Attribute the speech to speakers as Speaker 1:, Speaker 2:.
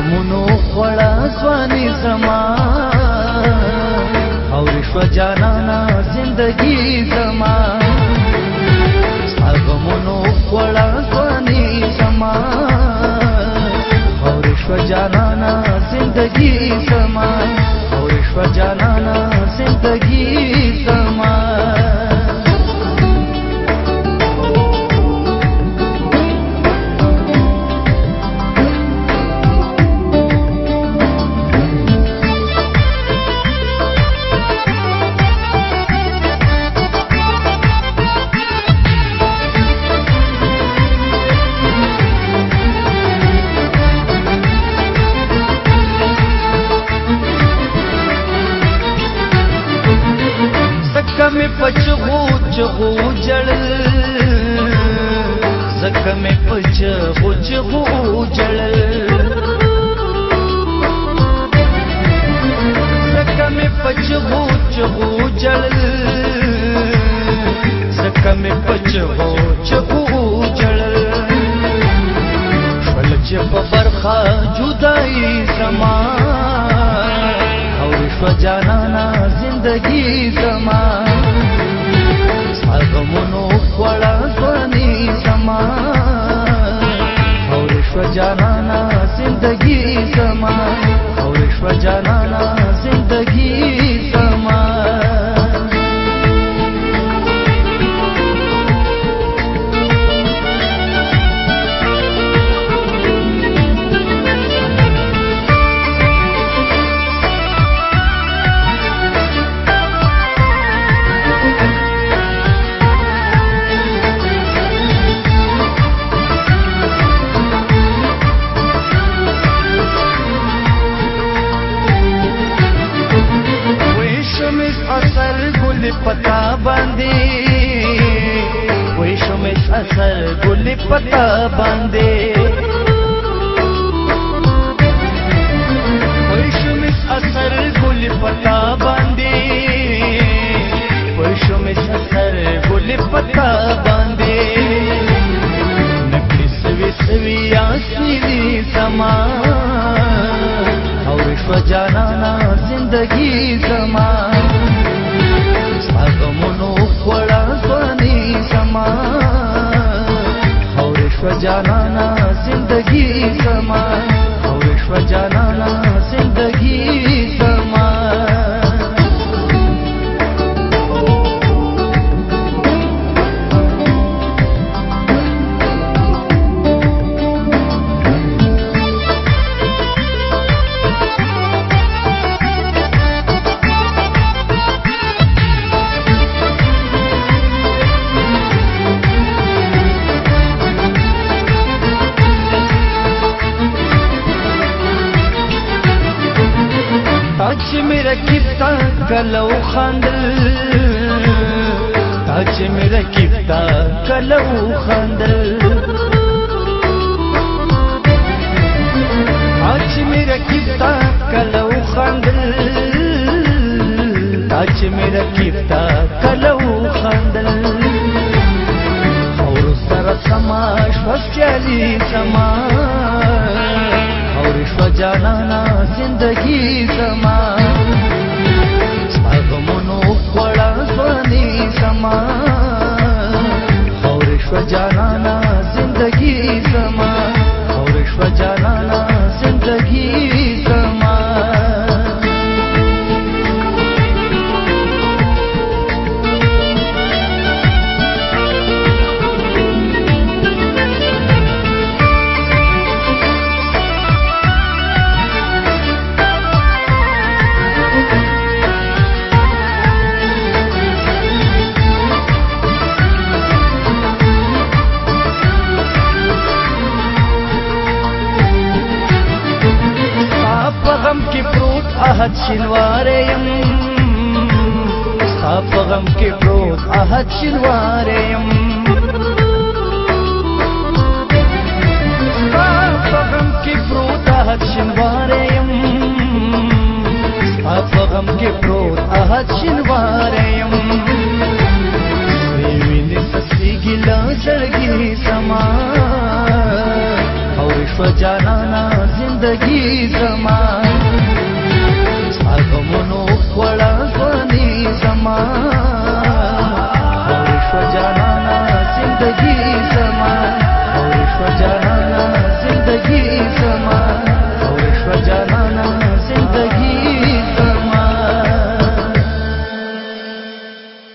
Speaker 1: غمونو خوړه ځواني زما اورې شوه جانانه زندګي زما ستا غمونو خوړه ځواني زما اورې شوه جانانه زندګي زما اورې شوه جانانه زندګي زما زکه مې په چغو چغو جړل زکه مې په چغو چغو جړل زکه مې په چغو چغو جړل زکه مې په چغو چغو جړل شول چې په برخه جدایي زما اورې شوه جانانه زندګي زما ستا غمونو خوړه ځواني زما اورې شوه جانانه زندګي زما اورې شوه جانانه زندګي زما پتا باندې وې شمې اثر ګل پتا باندې وې شمې اثر ګل پتا باندې وې شمې اثر ګل پتا باندې نکړې سوي سوي آسماني سما اورې شوه جانانه زندګي زما غمونو خوړه ځواني زما اورې شوه جانانه زندګي زما اورې شوه جانانه زندګي زما تاج میرا کفتا کلو خاندل تاج میرا کفتا کلو خاندل تاج میرا کفتا کلو خاندل تاج میرا کفتا کلو خاندل اور سر سماش وسیالی سما اورې شوه جانانه زندګي زما ستا غمونو خوړه ځواني زما اورې شوه جانانه زندګي زما اورې شوه جانانه زندګي زما احد شنواره یم ستا په غم کې پروت احد شنواره یم ستا په غم کې پروت احد شنواره یم ستا په غم کې پروت احد شنواره یم سرې وینې څڅېږي له زړګي زما اورې شوه جانانه زندگی زما اغمونو خوړه ځواني زما ورشو جانانا زندگی